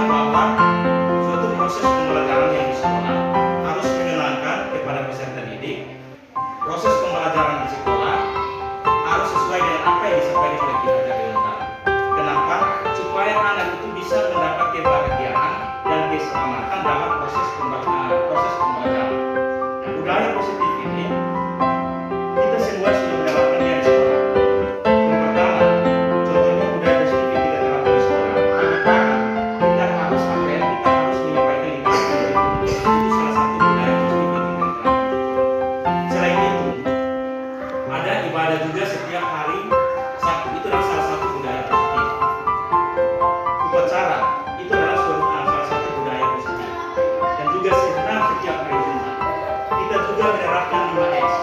bahwa suatu proses pembelajaran yang di sekolah harus menyenangkan kepada peserta didik. Proses pembelajaran di sekolah harus sesuai dengan apa yang disampaikan oleh Ki Hajar Dewantara. Kenapa? Supaya anak itu bisa mendapat kebahagiaan dan keselamatan dalam proses pembelajaran. Nah, budaya positif ini kita semua sudah menerapkannya di sekolah. Yang pertama, contohnya budaya positif yang kita terapkan di sekolah. Kita harus kita harus menyampaikan lingkungan. Itu salah satu budaya positif yang kita terapkan. Selain itu, ada ibadah juga setiap hari Sabtu. Itu adalah salah satu budaya positif. Upacara itu adalah salah satu budaya positif. Dan juga senam setiap hari Jumat. Kita juga menerapkan 5S.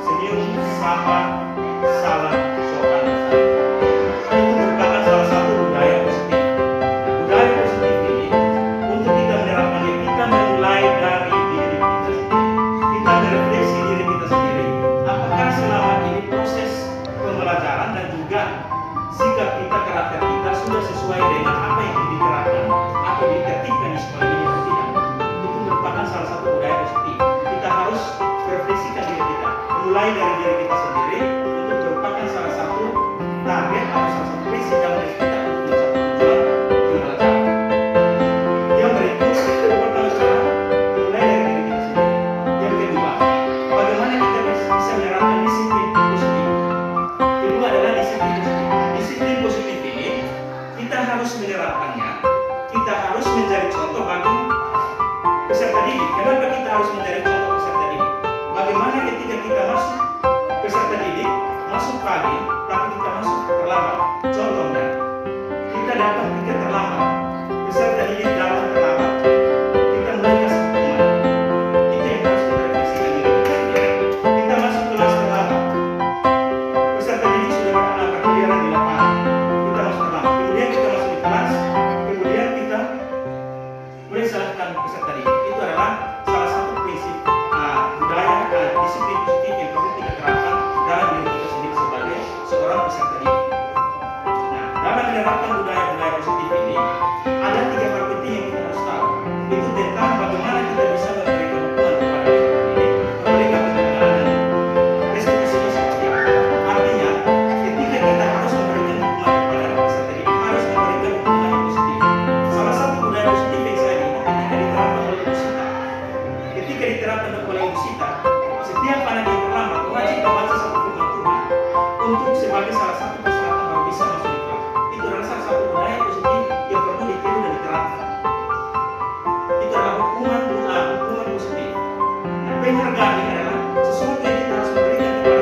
Senyum, sabar, salam, sopan, dan santun. Itu merupakan salah satu budaya positif. Nah, budaya positif ini untuk kita menerapkannya, kita memulai dari diri kita sendiri. Kita merefleksi diri kita sendiri. Apakah selama ini proses pembelajaran dan juga sikap kita, karakter kita sudah sesuai dengan apa yang diterapkan atau ditertibkan di sekolah ini atau tidak? Itu merupakan salah satu budaya positif. Kita harus merefleksikan diri kita, mulai dari diri kita sendiri, untuk merupakan salah satu target atau salah satu prinsip yang harus kita untuk mencapai tujuan pembelajaran. Yang berikut, pertama adalah mulai dari diri kita sendiri. Yang kedua, bagaimana kita bisa menerapkan disiplin positif. Kedua adalah disiplin positif. Disiplin positif ini kita harus menerapkannya. Kita harus menjadi contoh bagi peserta didik. Kenapa kita harus menjadi contoh peserta didik? Bagaimana ketika kita masuk peserta didik masuk pagi, tapi kita masuk terlambat. Contohnya, kita dapat tiket terlambat. Peserta didik datang terlambat. Kita mulai kasih hukuman. Itu yang harus kita refleksikan diri kita sendiri. Kita masuk kelas terlambat. Peserta didik sudah berkeliaran di lapangan. Kita masuk terlambat. Kemudian kita masuk di kelas. Kemudian kita mulai salahkan peserta didik. Itu adalah salah satu prinsip budaya disiplin positif yang perlu kita terapkan dalam diri kita sendiri sebagai seorang peserta didik. Nah, dalam menerapkan budaya-budaya positif ini ada 3 hal penting yang kita harus tahu. Itu tentang bagaimana kita bisa memberikan dukungan kepada peserta didik, memberikan penghargaan dan respeksinya seperti apa. Artinya, ketika kita harus memberikan dukungan kepada peserta didik, harus memberikan dukungan yang positif. Salah satu budaya positif yang saya lihat ketika diterapkan oleh Ibu Sita. Ketika diterapkan oleh Ibu Sita, setiap anak yang terlambat wajib membaca satu firman Tuhan untuk sebagai salah satu persyaratan baru bisa masuk di kelas. Itu adalah salah satu budaya positif yang perlu ditiru dan diterapkan. Itu adalah hukuman positif. Nah, penghargaan ini adalah sesuatu yang kita harus berikan kepada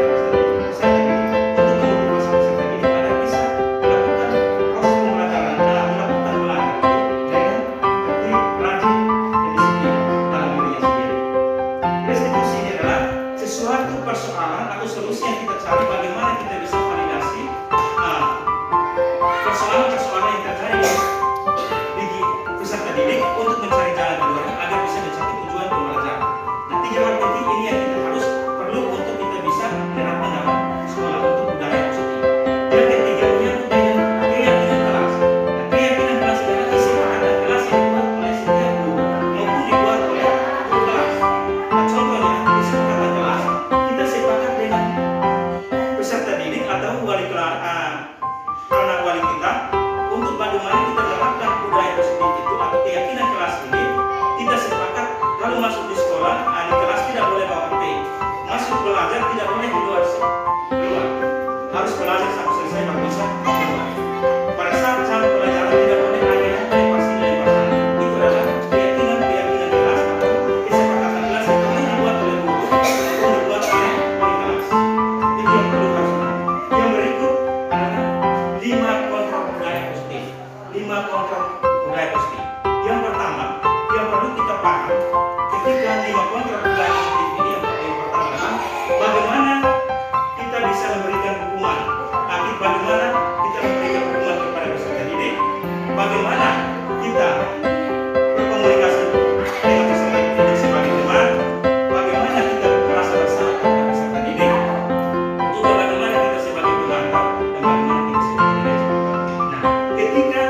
peserta didik untuk memotivasi peserta didik agar bisa melakukan proses pembelajaran dan melakukan belajar dengan tertib, rajin, dan disiplin dalam dirinya sendiri. Restitusi ini adalah sesuatu persoalan atau solusi yang kita cari bagaimana kita bisa validasi persoalan-persoalan yang terjadi di peserta didik untuk mencari jalan keluarnya agar bisa mencapai tujuan pembelajaran. Nah, 3 hal penting ini yang kita harus perlu untuk kita bisa menerapkan dalam sekolah untuk budaya positif. Yang ketiga, keyakinan kelas. Nah, keyakinan kelas adalah isi perangkat kelas yang dibuat oleh setiap guru maupun dibuat oleh guru kelas. Nah, contohnya di kesepakatan kelas kita sepakat dengan peserta didik atau wali kelas, anak wali kita, untuk bagaimana kita menerapkan budaya positif itu atau keyakinan kelas ini. Kita sepakat kalau masuk di sekolah, di kelas tidak boleh bawa HP. Masuk belajar tidak boleh keluar, harus belajar sampai selesai baru bisa keluar. Pada saat pelajaran tidak boleh ada yang lempar sini lempar sana. Itu adalah keyakinan kelas atau kesepakatan kelas yang boleh dibuat oleh guru atau dibuat oleh wali kelas. Itu yang perlu harus tahu. Yang berikut adalah 5 kontrol budaya positif. 5 kontrol budaya positif. Yang pertama, yang perlu kita paham ketika 5 kontrol budaya positif ini, yang pertama adalah bagaimana kita bisa memberikan hukuman. Bagaimana kita memberikan hukuman kepada peserta didik, bagaimana kita berkomunikasi dengan peserta didik sebagai teman, bagaimana kita merasa bersalah kepada peserta didik, juga bagaimana kita sebagai pengantar dan bagaimana kita sebagai manajer. Nah, ketika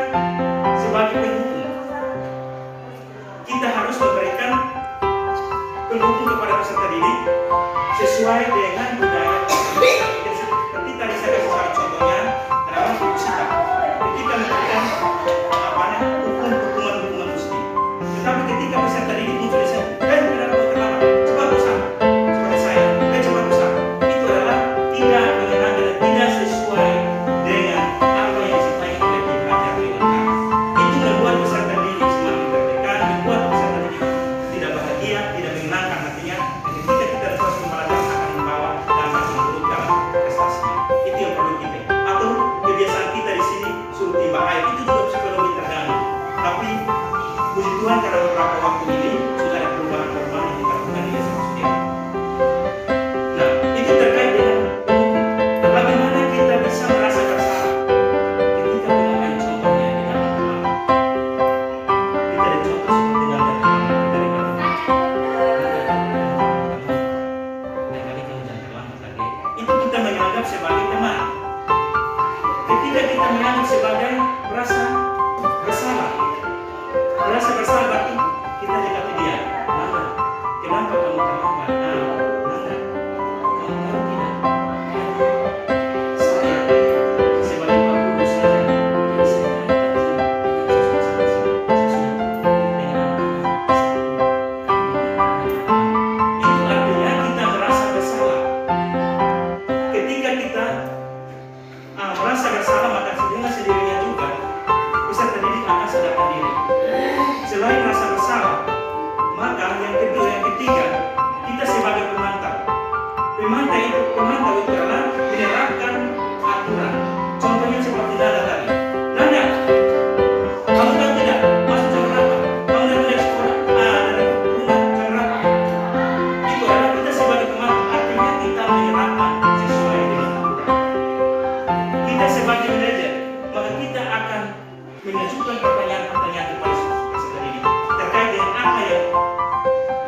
mengajukan pertanyaan-pertanyaan kepada peserta didik terkait dengan apa yang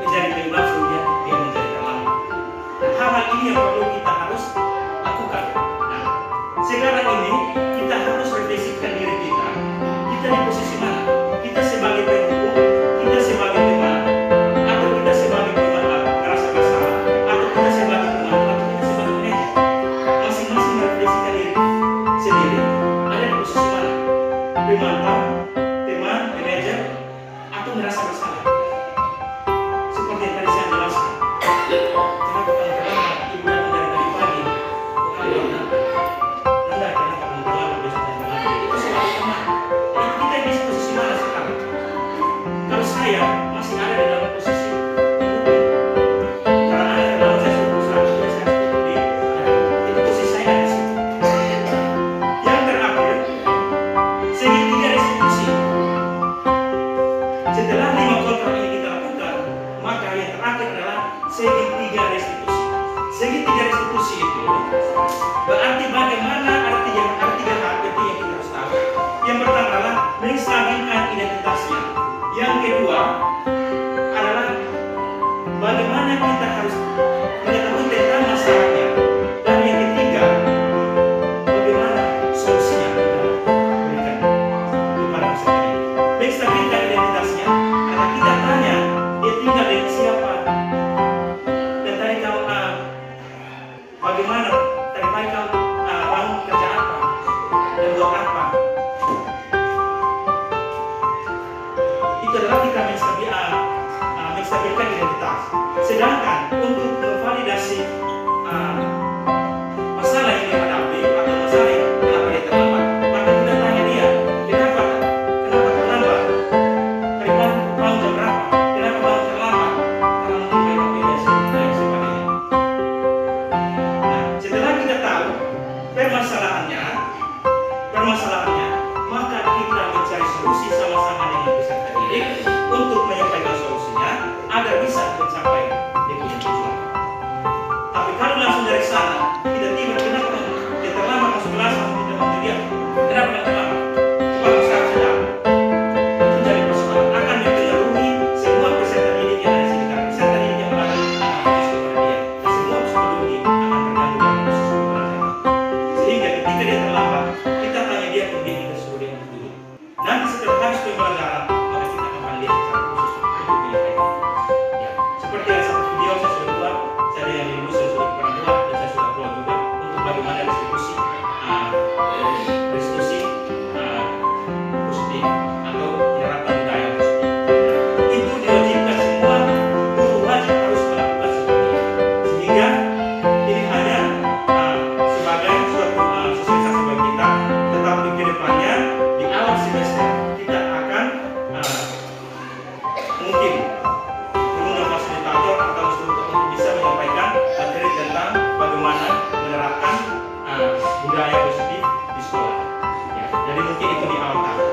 menjadi penyebab sehingga dia menjadi terlambat. Nah, hal-hal ini yang perlu kita harus lakukan. Nah, sekarang ini kita harus refleksikan diri kita. Kita di posisi mana? Kita sebagai pendukung, kita sebagai teman, atau kita sebagai pemaaf merasa bersalah, atau kita sebagai pemaaf, atau kita sebagai manajer. Masing-masing merefleksikan diri sendiri. Ada di posisi mana? Pemantau, teman, manajer, atau merasa bersalah. Seperti yang tadi saya jelaskan. Kenapa kamu terlambat? Ibu datang dari tadi pagi. Kok kamu belum datang? Enggak, kenapa kamu terlambat? Besok saya terlambat. Itu sebagai teman. Jadi kita di posisi mana sekarang? Kalau saya masih ada di dalam posisi pendukung. Karena ada terlambat saya sudah berusaha, saya seperti itu posisi saya ada di situ. Yang terakhir, segitiga restitusi. Setelah 5 kontrak ini kita lakukan, maka yang terakhir adalah segitiga restitusi. Segitiga restitusi itu berarti bagaimana artinya hal penting yang kita harus tahu. Yang pertama adalah menstabilkan identitasnya. Yang kedua adalah bagaimana kita harus mengetahui tentang masalahnya. Dan yang ketiga, bagaimana solusinya kita berikan kepada peserta didik. Menstabilkan identitasnya karena kita tanya dia tinggal dengan siapa, dan tadi kau bagaimana, tadi kau mau kerja apa dan buat apa. Itu adalah kita menstabilkan identitas. Sedangkan untuk memvalidasi masalah yang dihadapi atau masalah yang kenapa dia terlambat, maka kita tanya dia, kenapa terlambat? Tadi bangun jam berapa? Kenapa bangun terlambat? Karena mungkin mereka beda dan sebagainya. Nah, setelah kita tahu permasalahannya, maka kita mencari solusi sama-sama dengan peserta didik untuk menyampaikan solusinya agar bisa mencapai dia punya tujuan. Tapi kalau langsung dari sana, tiba-tiba kenapa dia terlambat masuk kelas, langsung kita bantu dia, kenapa dia terlambat? Coba sekarang sedang itu jadi persoalan akan mempengaruhi semua peserta didik yang ada di sekitar peserta didik yang melakukan proses kepada dia, dan semua peserta didik akan terganggu dalam proses pembelajaran. Sehingga ketika dia terlambat, kita tanya dia kemudian kita suruh dia untuk duduk. Nanti setelah habis pembelajaran, maka kita akan lihat secara khusus untuk menyelesaikan. Ya, seperti yang satu video saya sudah buat, saya yang dulu saya sudah pernah buat dan saya sudah buat juga untuk bagaimana restitusi positif atau penerapan budaya positif. Itu diwajibkan semua guru wajib harus melakukan seperti itu. Sehingga ini hanya sebagai suatu sosialisasi bagi kita, tetapi ke depannya di awal semester kita akan mungkin menggunakan fasilitator atau instruktur untuk bisa menyampaikan materi tentang bagaimana menerapkan budaya positif di sekolah. Ya, jadi mungkin itu di awal tahun.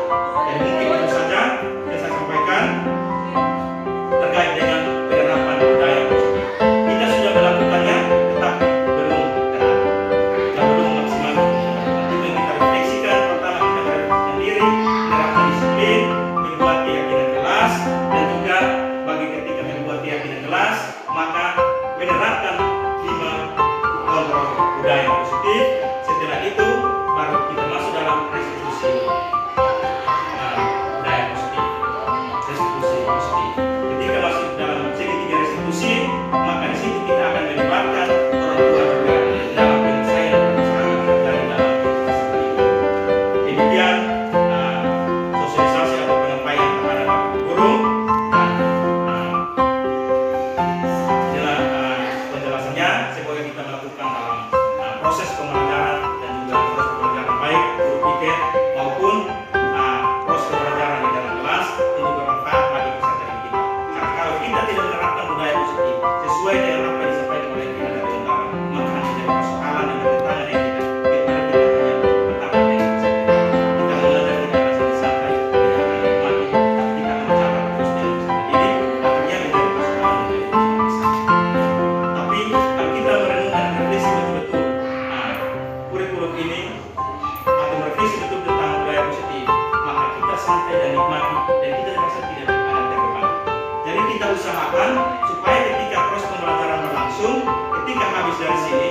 Jadi mungkin itu saja yang saya sampaikan terkait dengan penerapan budaya positif. Kita sudah melakukannya, tetapi belum tepat dan belum maksimal. Itu yang kita refleksikan. Pertama kita merefleksikan diri, menerapkan disiplin, membuat keyakinan kelas, dan juga bagi ketika membuat keyakinan kelas, maka menerapkan 5 kontrol budaya positif. Setelah itu baru kita masuk dalam restitusi budaya positif. Restitusi positif. Ketika masuk dalam segitiga restitusi, maka di situ kita akan melibatkan orang tua juga dalam penyelesaian permasalahan dari dalam peserta didik. Demikian sosialisasi atau penyampaian kepada Bapak Guru dan penjelasannya semoga kita melakukan dalam proses pembelajaran dan juga proses pembelajaran baik guru piket maupun proses pembelajaran di dalam kelas ini bermanfaat bagi peserta didik kita. Karena kalau kita tidak menerapkan budaya positif sesuai dengan apa yang disampaikan oleh kita dari lembaga, maka akan menjadi persoalan dan tantangan yang kita hanya bertambah dengan peserta. Kita mengajar kita rasa santai, tidak akan nikmati, tapi kita akan mencapai terus tidak nikmati dan kita terasa tidak akan terbebani. Jadi kita usahakan supaya ketika proses pembelajaran berlangsung, ketika habis dari sini